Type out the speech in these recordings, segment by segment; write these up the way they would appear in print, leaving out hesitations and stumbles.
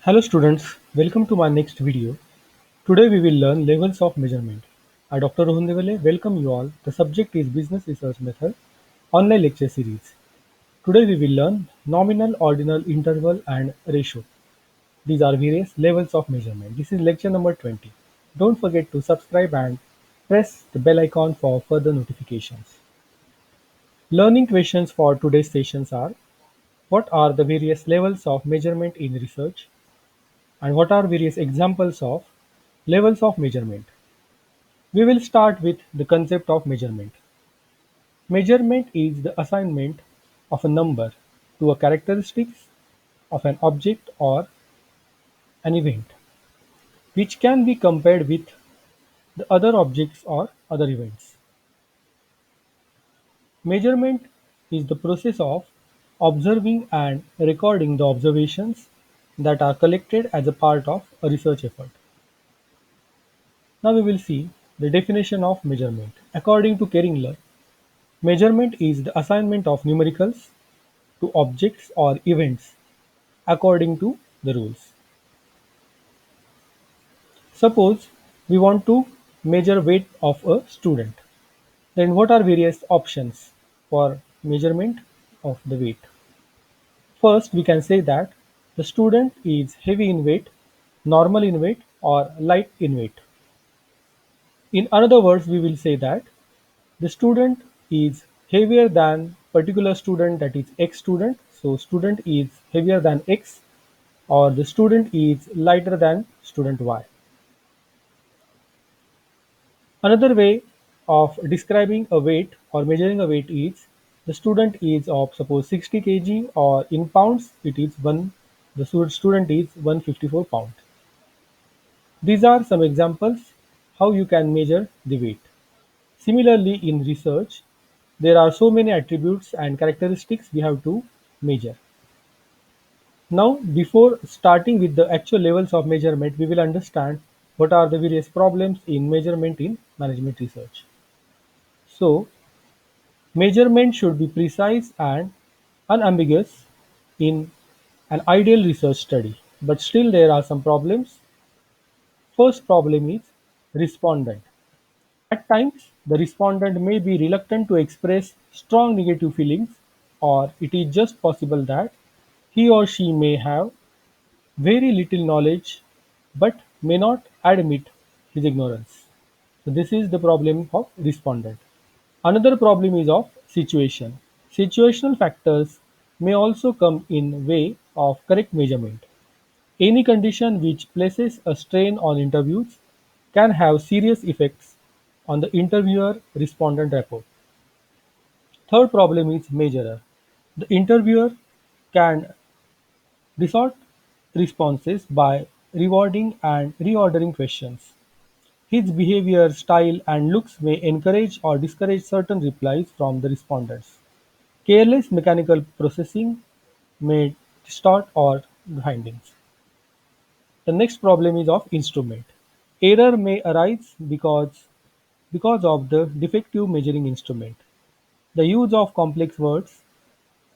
Hello students, welcome to my next video. Today we will learn levels of measurement. I Dr. Rohan Devale welcome you all. The subject is Business Research Method online lecture series. Today we will learn nominal, ordinal, interval and ratio. These are various levels of measurement. This is lecture number 20. Don't forget to subscribe and press the bell icon for further notifications. Learning questions for today's sessions are: what are the various levels of measurement in research? And what are various examples of levels of measurement? We will start with the concept of measurement. Measurement is the assignment of a number to a characteristics of an object or an event, which can be compared with the other objects or other events. Measurement is the process of observing and recording the observations that are collected as a part of a research effort. Now we will see the definition of measurement. According to Kering, measurement is the assignment of numericals to objects or events according to the rules. Suppose we want to measure weight of a student. Then what are various options for measurement of the weight? First, we can say that the student is heavy in weight, normal in weight, or light in weight. In other words, we will say that the student is heavier than particular student, that is X student. So student is heavier than X, or the student is lighter than student Y. Another way of describing a weight or measuring a weight is the student is of suppose 60 kg, or in pounds it is the student is 154 pound. These are some examples how you can measure the weight. Similarly, in research, there are so many attributes and characteristics we have to measure. Now, before starting with the actual levels of measurement, we will understand what are the various problems in measurement in management research. So, measurement should be precise and unambiguous in an ideal research study, but still there are some problems. First problem is respondent. At times, the respondent may be reluctant to express strong negative feelings, or it is just possible that he or she may have very little knowledge but may not admit his ignorance. So, this is the problem of respondent. Another problem is of situation. Situational factors may also come in way of correct measurement. Any condition which places a strain on interviews can have serious effects on the interviewer-respondent rapport. Third problem is measurer. The interviewer can distort responses by rewarding and reordering questions. His behavior, style, and looks may encourage or discourage certain replies from the respondents. Careless mechanical processing may distort or findings. The next problem is of instrument. Error may arise because of the defective measuring instrument. The use of complex words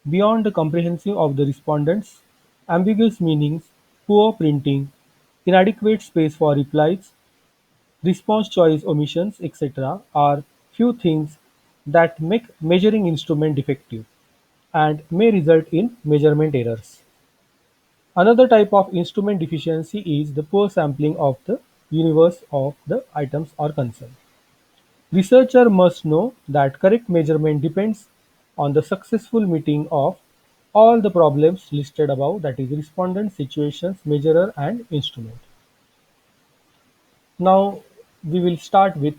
beyond the comprehension of the respondents, ambiguous meanings, poor printing, inadequate space for replies, response choice omissions, etc. are few things that make measuring instrument defective and may result in measurement errors. Another type of instrument deficiency is the poor sampling of the universe of the items or concern. Researcher must know that correct measurement depends on the successful meeting of all the problems listed above, that is respondent, situations, measurer and instrument. Now we will start with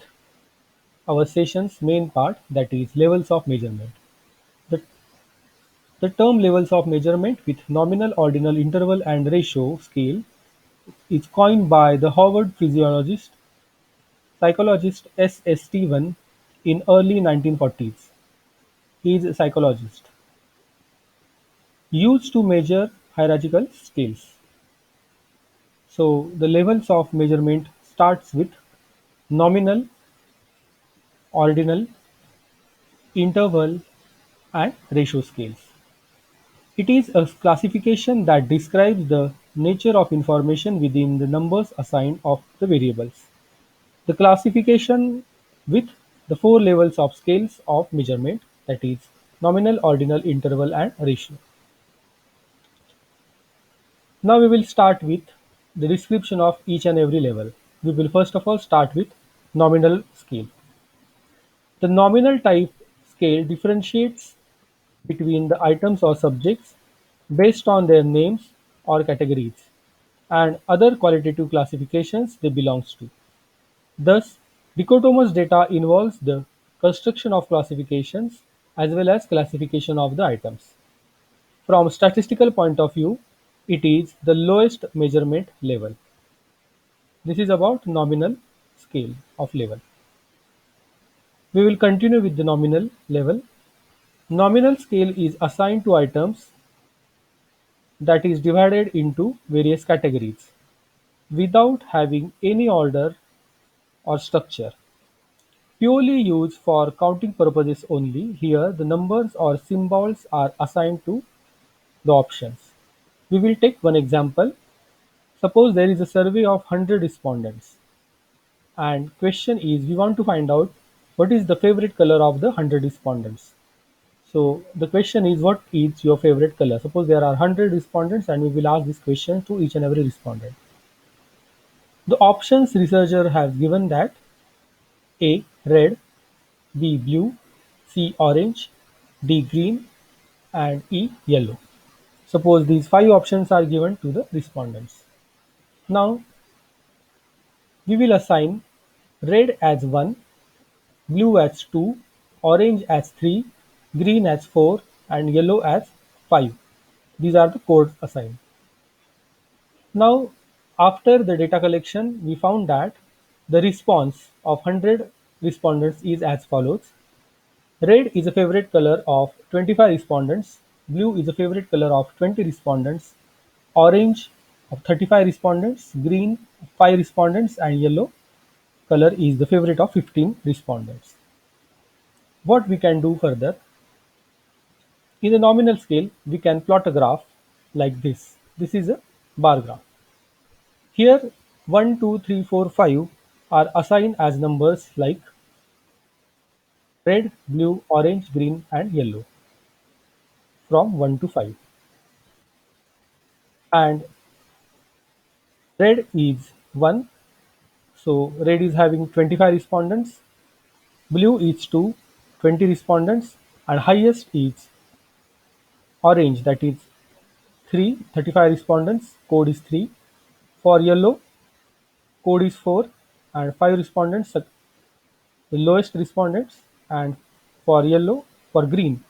our session's main part, that is levels of measurement. The, the term levels of measurement with nominal, ordinal, interval and ratio scale is coined by the Harvard psychologist S. S. Stevens in early 1940s. He is a psychologist. Used to measure hierarchical scales. So the levels of measurement starts with nominal, ordinal, interval and ratio scales. It is a classification that describes the nature of information within the numbers assigned of the variables. The classification with the four levels of scales of measurement, that is nominal, ordinal, interval and ratio. Now we will start with the description of each and every level. We will first of all start with nominal scale. The nominal type scale differentiates between the items or subjects based on their names or categories and other qualitative classifications they belongs to. Thus, dichotomous data involves the construction of classifications as well as classification of the items. From statistical point of view, it is the lowest measurement level. This is about nominal scale of level. We will continue with the nominal level. Nominal scale is assigned to items that is divided into various categories without having any order or structure. Purely used for counting purposes only, here the numbers or symbols are assigned to the options. We will take one example. Suppose there is a survey of 100 respondents and question is we want to find out what is the favorite color of the 100 respondents. So the question is what is your favorite color? Suppose there are 100 respondents and we will ask this question to each and every respondent. The options researcher has given that A red, B blue, C orange, D green and E yellow. Suppose these five options are given to the respondents. Now we will assign red as 1, blue as 2, orange as 3, green as 4 and yellow as 5. These are the codes assigned. Now after the data collection we found that the response of 100 respondents is as follows. Red is a favorite color of 25 respondents, blue is a favorite color of 20 respondents, orange of 35 respondents, green 5 respondents and yellow color is the favorite of 15 respondents. What we can do further? In the nominal scale, we can plot a graph like this. This is a bar graph. Here 1, 2, 3, 4, 5 are assigned as numbers like red, blue, orange, green and yellow from 1 to 5. And red is 1, so red is having 25 respondents, blue is 2, 20 respondents and highest is orange, that is 3, 35 respondents, code is 3. For yellow, code is 4 and 5 respondents, the lowest respondents. And for yellow, for green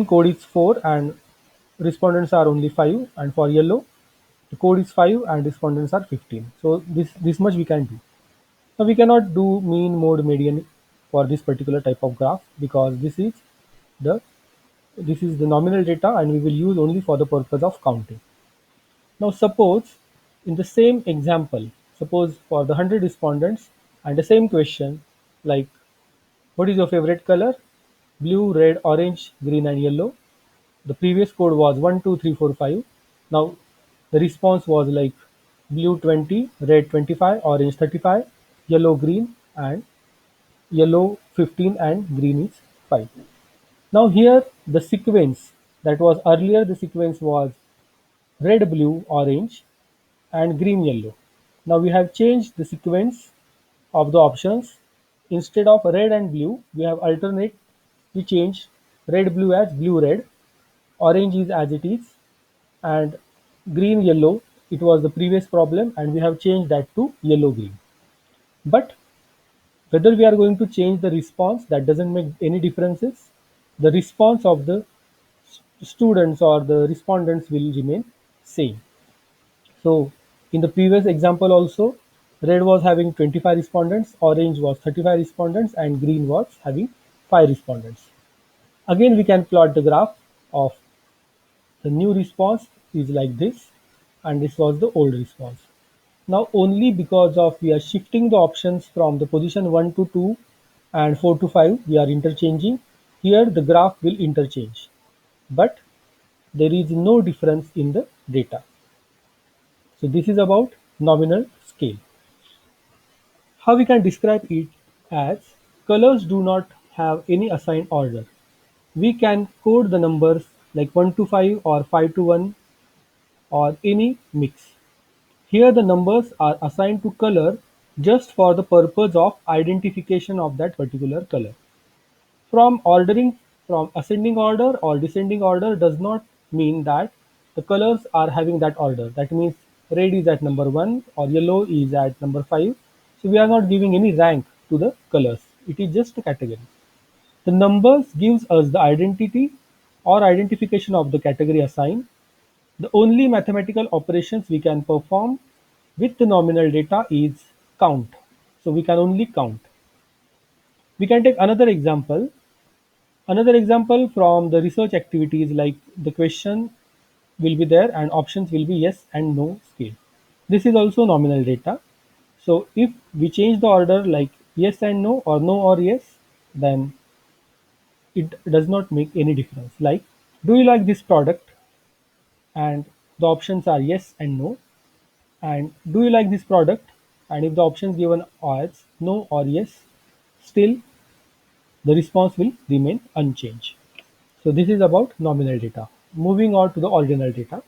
code is 4 and respondents are only 5, and for yellow the code is 5 and respondents are 15. So this much we can do. Now we cannot do mean, mode, median for this particular type of graph because the this is the nominal data and we will use only for the purpose of counting. Now suppose in the same example, suppose for the 100 respondents and the same question like what is your favorite color? Blue, red, orange, green and yellow. The previous code was 1, 2, 3, 4, 5. Now the response was like blue 20, red 25, orange 35, yellow green and yellow 15 and green is 5. Now here the sequence that was earlier, the sequence was red, blue, orange and green, yellow. Now we have changed the sequence of the options. Instead of red and blue, we have alternate. We change red, blue as blue, red, orange is as it is, and green, yellow. It was the previous problem, and we have changed that to yellow, green. But whether we are going to change the response, that doesn't make any differences. The response of the students or the respondents will remain same. So in the previous example also, red was having 25 respondents, orange was 35 respondents and green was having 5 respondents. Again we can plot the graph of the new response is like this and this was the old response. Now only because of we are shifting the options from the position 1 to 2 and 4 to 5 we are interchanging. Here the graph will interchange, but there is no difference in the data. So this is about nominal scale. How we can describe it as colors do not have any assigned order. We can code the numbers like 1 to 5 or 5 to 1 or any mix. Here the numbers are assigned to color just for the purpose of identification of that particular color. From ordering from ascending order or descending order does not mean that the colors are having that order. That means red is at number 1 or yellow is at number 5. So we are not giving any rank to the colors. It is just a category. The numbers gives us the identity or identification of the category assigned. The only mathematical operations we can perform with the nominal data is count. So we can only count. We can take another example. Another example from the research activities, like the question will be there and options will be yes and no scale. This is also nominal data. So if we change the order like yes and no or no or yes, then it does not make any difference. Like, do you like this product? And the options are yes and no. And do you like this product? And if the options given are no or yes, still the response will remain unchanged. So this is about nominal data. Moving on to the ordinal data.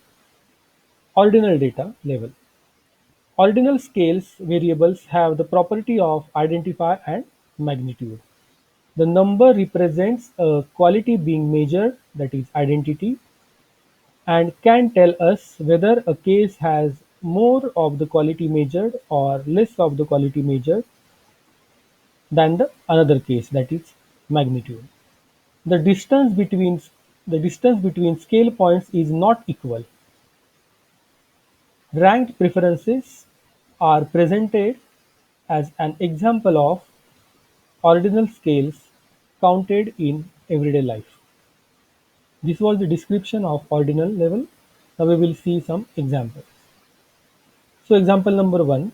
Ordinal data level. Ordinal scales variables have the property of identifier and magnitude. The number represents a quality being measured, that is identity, and can tell us whether a case has more of the quality measured or less of the quality measured than the another case, that is magnitude. The distance between scale points is not equal. Ranked preferences are presented as an example of ordinal scales counted in everyday life. This was the description of ordinal level. Now we will see some examples. So example number 1,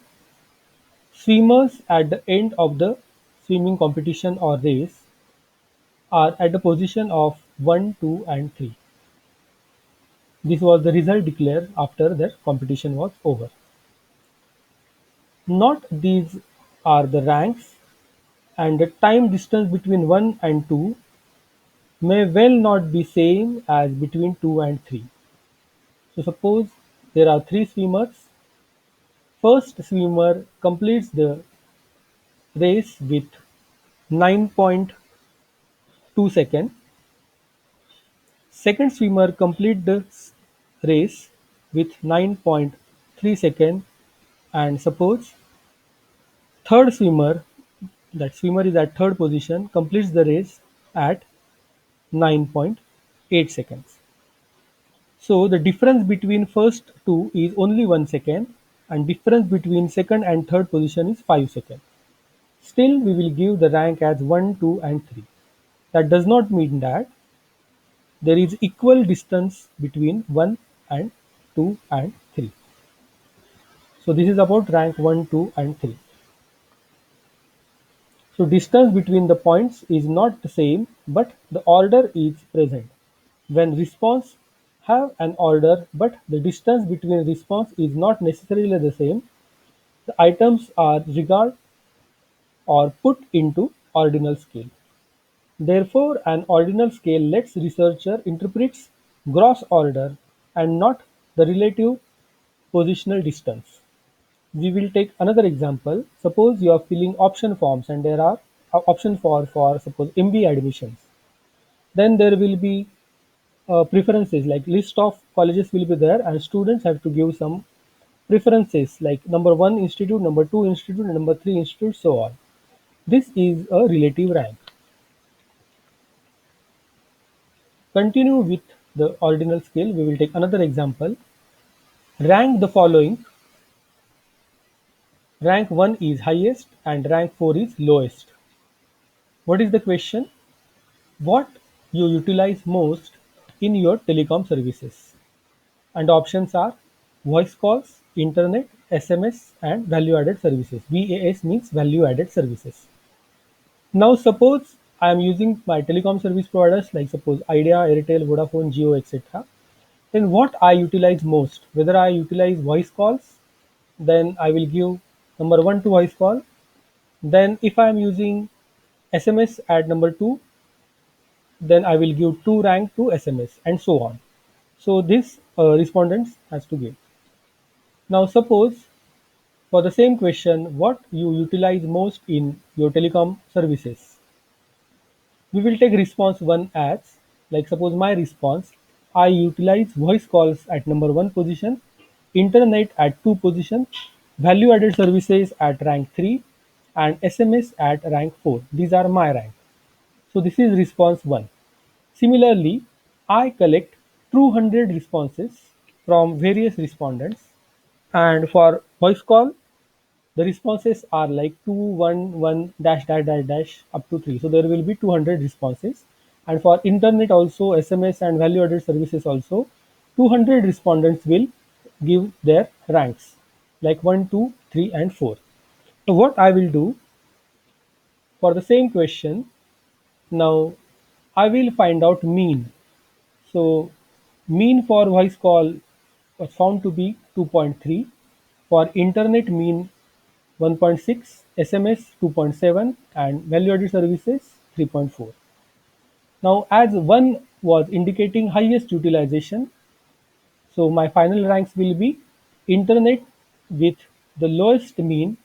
swimmers at the end of the swimming competition or race are at the position of 1, 2 and 3. This was the result declared after their competition was over. Note these are the ranks, and the time distance between 1 and 2 may well not be same as between 2 and 3. So suppose there are 3 swimmers. First swimmer completes the race with 9.2 seconds. Second swimmer completes the race with 9.3 seconds, and suppose third swimmer, that swimmer is at third position, completes the race at 9.8 seconds. So the difference between first two is only 1 second, and difference between second and third position is 5 seconds. Still we will give the rank as 1, 2 and 3. That does not mean that there is equal distance between 1 and 2 and 3. So this is about rank 1, 2 and 3. So distance between the points is not the same, but the order is present. When response have an order but the distance between response is not necessarily the same, the items are regarded or put into ordinal scale. Therefore, an ordinal scale lets researcher interprets gross order and not the relative positional distance. We will take another example. Suppose you are filling option forms and there are option for suppose MBA admissions. Then there will be preferences, like list of colleges will be there and students have to give some preferences like number 1 institute, number 2 institute, and number 3 institute, so on. This is a relative rank. Continue with the ordinal scale. We will take another example. Rank the following. Rank 1 is highest and rank 4 is lowest. What is the question? What you utilize most in your telecom services? And options are voice calls, internet, SMS, and value added services. VAS means value added services. Now suppose I am using my telecom service providers like suppose Idea, Airtel, Vodafone, Jio, etc. Then what I utilize most, whether I utilize voice calls, then I will give number 1 to voice call. Then if I am using SMS at number 2, then I will give 2 rank to SMS and so on. So this respondents has to give. Now suppose for the same question, what you utilize most in your telecom services? We will take response 1 as, like suppose my response, I utilize voice calls at number 1 position, internet at 2 position, value added services at rank 3, and SMS at rank 4. These are my rank. So this is response 1. Similarly, I collect 200 responses from various respondents, and for voice call the responses are like 2, 1, 1, dash, dash, dash, dash, up to 3. So there will be 200 responses. And for internet also, SMS and value added services also, 200 respondents will give their ranks like 1, 2, 3, and 4. So what I will do for the same question, now I will find out mean. So mean for voice call was found to be 2.3. For internet mean 1.6, SMS 2.7, and value added services 3.4. Now as 1 was indicating highest utilization, so my final ranks will be internet with the lowest mean,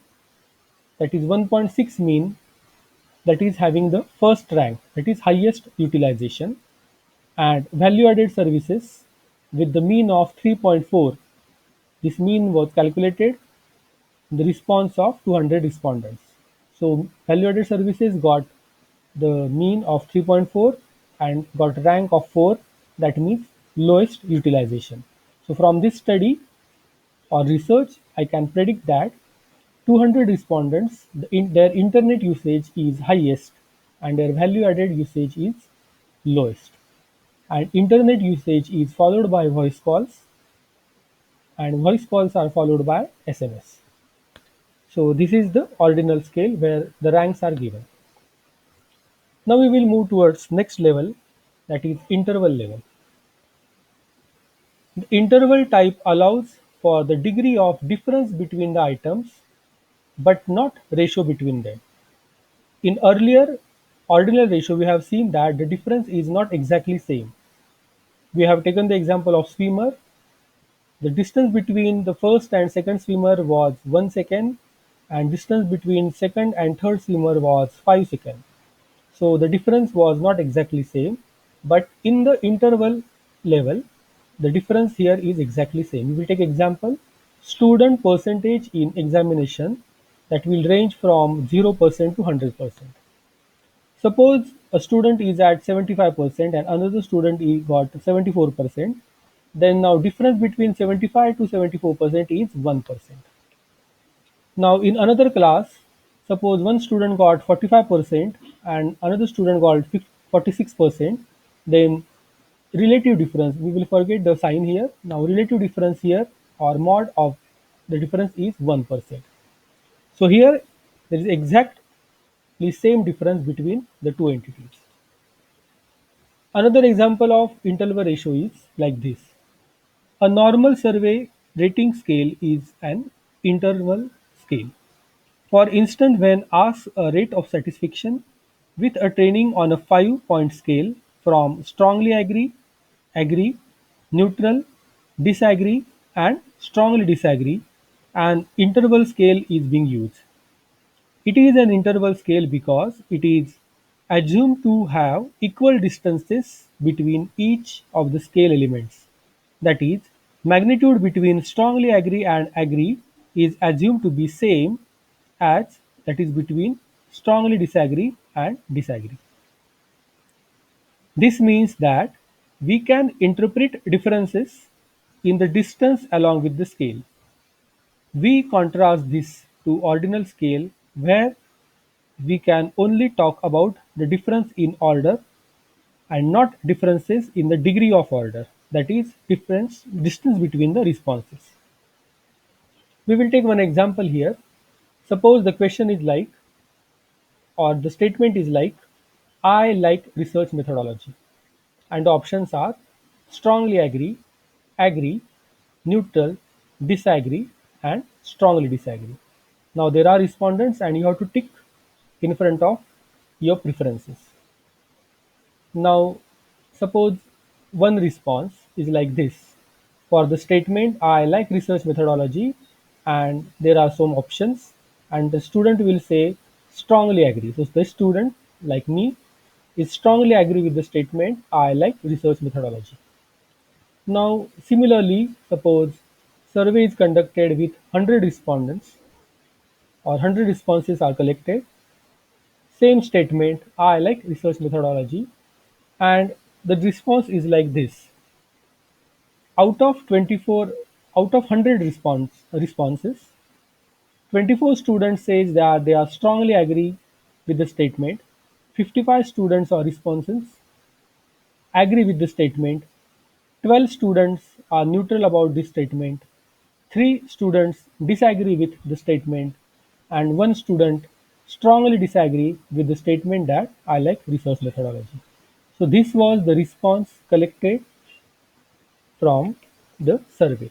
that is 1.6 mean, that is having the first rank, that is highest utilization, and value added services with the mean of 3.4. This mean was calculated the response of 200 respondents. So value added services got the mean of 3.4 and got rank of 4, that means lowest utilization. So from this study or research, I can predict that 200 respondents, their internet usage is highest and their value added usage is lowest. And internet usage is followed by voice calls, and voice calls are followed by SMS. So this is the ordinal scale where the ranks are given. Now we will move towards next level, that is interval level. The interval type allows for the degree of difference between the items but not ratio between them. In earlier ordinal ratio we have seen that the difference is not exactly same. We have taken the example of swimmer. The distance between the first and second swimmer was 1 second, and distance between second and third swimmer was 5 seconds. So the difference was not exactly same, but in the interval level, the difference here is exactly same. We will take example, student percentage in examination, that will range from 0% to 100%. Suppose a student is at 75% and another student is got 74%, then now difference between 75 to 74% is 1%. Now in another class, suppose one student got 45% and another student got 46%, then relative difference, we will forget the sign here. Now relative difference here or mod of the difference is 1%. So here there is exactly same difference between the two entities. Another example of interval ratio is like this. A normal survey rating scale is an interval scale. For instance, when asked a rate of satisfaction with a training on a 5-point scale from strongly agree, agree, neutral, disagree, and strongly disagree, an interval scale is being used. It is an interval scale because it is assumed to have equal distances between each of the scale elements. That is, magnitude between strongly agree and agree is assumed to be same as that is between strongly disagree and disagree. This means that we can interpret differences in the distance along with the scale. We contrast this to ordinal scale where we can only talk about the difference in order and not differences in the degree of order, that is difference distance between the responses. We will take one example here. Suppose the question is like, or the statement is like, I like research methodology, and the options are strongly agree, agree, neutral, disagree, and strongly disagree. Now there are respondents and you have to tick in front of your preferences. Now suppose one response is like this. For the statement, I like research methodology, and there are some options, and the student will say strongly agree. So the student, like me, is strongly agree with the statement, I like research methodology. Now, similarly, suppose survey is conducted with 100 respondents or 100 responses are collected. Same statement, I like research methodology, and the response is like this. Out of 24, out of 100 responses, 24 students says that they are strongly agree with the statement. 55 students or responses agree with the statement. 12 students are neutral about this statement. 3 students disagree with the statement, and 1 student strongly disagree with the statement that I like research methodology. So this was the response collected from the survey.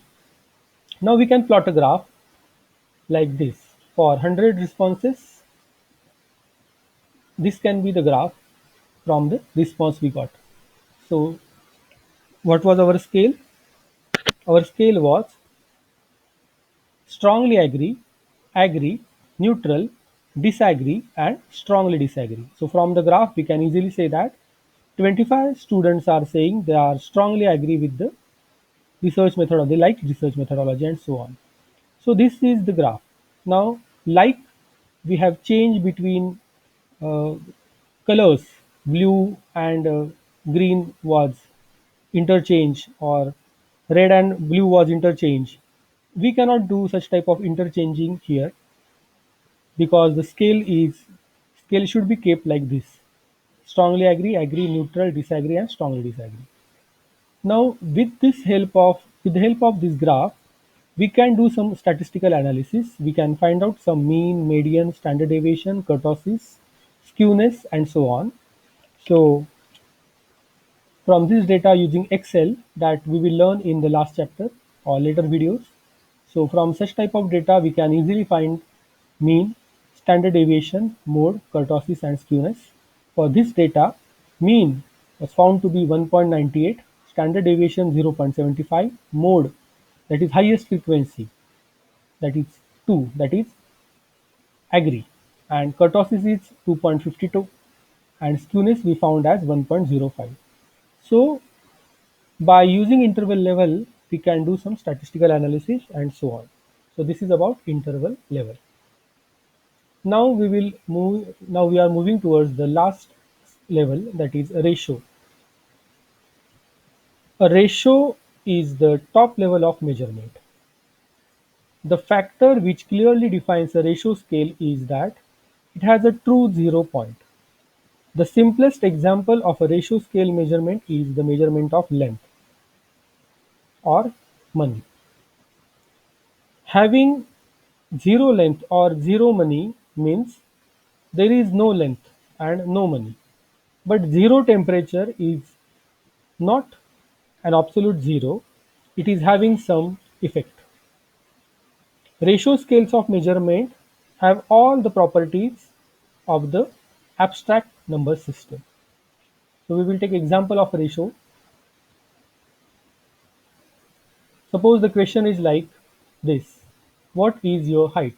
Now we can plot a graph like this. For 100 responses, this can be the graph from the response we got. So what was our scale? Our scale was strongly agree, agree, neutral, disagree, and strongly disagree. So from the graph, we can easily say that 25 students are saying they are strongly agree with the research methodology, they like research methodology, and so on. So this is the graph. Now, like we have changed between uh, colors, blue and green was interchange, or red and blue was interchange. We cannot do such type of interchanging here because the scale should be kept like this: strongly agree, agree, neutral, disagree, and strongly disagree. Now with the help of this graph, we can do some statistical analysis. We can find out some mean, median, standard deviation, kurtosis, skewness, and so on. So from this data using Excel that we will learn in the last chapter or later videos. So from such type of data, we can easily find mean, standard deviation, mode, kurtosis, and skewness. For this data, mean was found to be 1.98, standard deviation 0.75, mode, that is highest frequency, that is 2, that is agree, and kurtosis is 2.52, and skewness we found as 1.05. So by using interval level, we can do some statistical analysis and so on. So this is about interval level. Now we are moving towards the last level, that is a ratio. A ratio is the top level of measurement. The factor which clearly defines a ratio scale is that it has a true 0 point. The simplest example of a ratio scale measurement is the measurement of length or money. Having zero length or zero money means there is no length and no money. But zero temperature is not an absolute zero, it is having some effect. Ratio scales of measurement have all the properties of the abstract number system. So we will take example of a ratio. Suppose the question is like this: what is your height?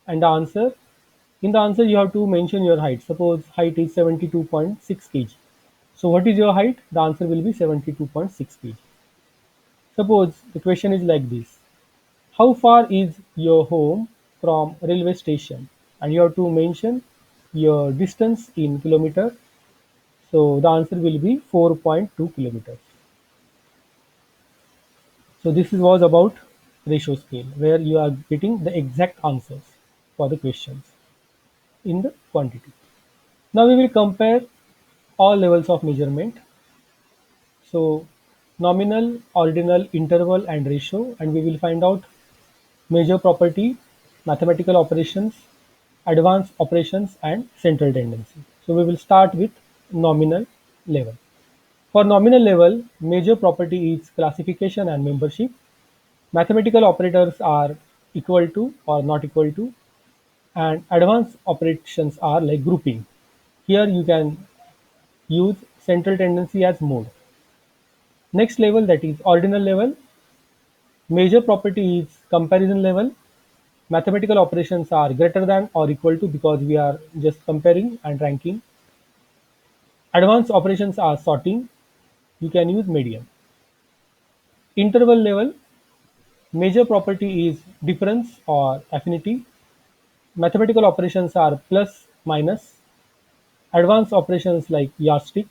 And the answer, in the answer you have to mention your height. Suppose height is 72.6 kg. So what is your height? The answer will be 72.6 kg. Suppose the question is like this: how far is your home from railway station? And you have to mention your distance in kilometer. So the answer will be 4.2 kilometers. So this was about ratio scale, where you are getting the exact answers for the questions in the quantity. Now we will compare all levels of measurement. So nominal, ordinal, interval, and ratio, and we will find out measure property, mathematical operations, advanced operations, and central tendency. So we will start with nominal level. For nominal level, major property is classification and membership. Mathematical operators are equal to or not equal to, and advanced operations are like grouping. Here you can use central tendency as mode. Next level, that is ordinal level. Major property is comparison level. Mathematical operations are greater than or equal to because we are just comparing and ranking. Advanced operations are sorting. You can use median. Interval level, major property is difference or affinity. Mathematical operations are plus, minus. Advanced operations like yardstick.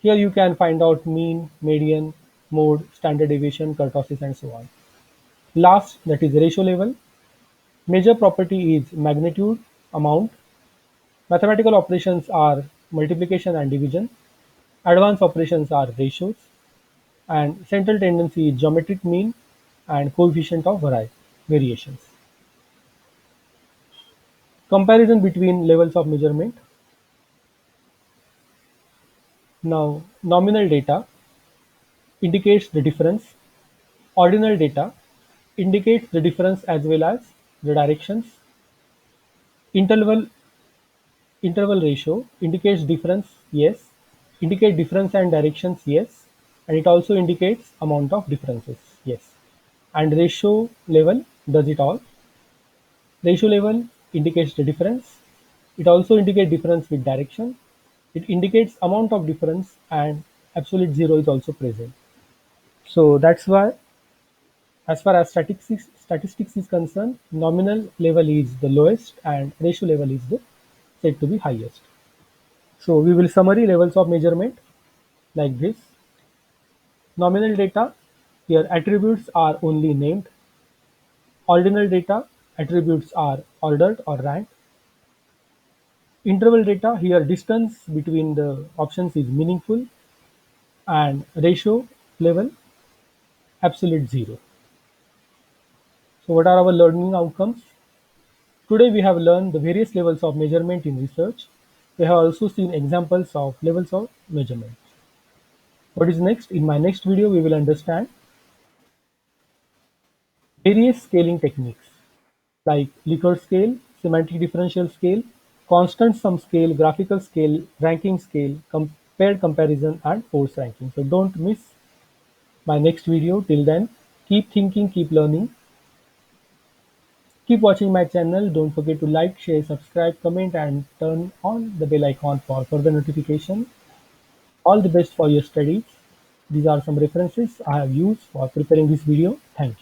Here you can find out mean, median, mode, standard deviation, kurtosis, and so on. Last, that is ratio level. Major property is magnitude, amount. Mathematical operations are multiplication and division. Advanced operations are ratios. And central tendency is geometric mean and coefficient of variations. Comparison between levels of measurement. Now, nominal data indicates the difference. Ordinal data indicates the difference as well as the directions. Interval interval ratio indicates difference, yes. Indicate difference and directions, yes. And it also indicates amount of differences, yes. And ratio level does it all. Ratio level indicates the difference. It also indicates difference with direction. It indicates amount of difference, and absolute zero is also present. So that's why, as far as statistics is concerned, nominal level is the lowest and ratio level is the said to be highest. So we will summary levels of measurement like this. Nominal data, here attributes are only named. Ordinal data, attributes are ordered or ranked. Interval data, here distance between the options is meaningful. And ratio level, absolute zero. So what are our learning outcomes? Today we have learned the various levels of measurement in research. We have also seen examples of levels of measurement. What is next? In my next video, we will understand various scaling techniques like Likert scale, semantic differential scale, constant sum scale, graphical scale, ranking scale, paired comparison, and force ranking. So don't miss my next video. Till then, keep thinking, keep learning. Keep watching my channel. Don't forget to like, share, subscribe, comment, and turn on the bell icon for further notification. All the best for your studies. These are some references I have used for preparing this video. Thank you.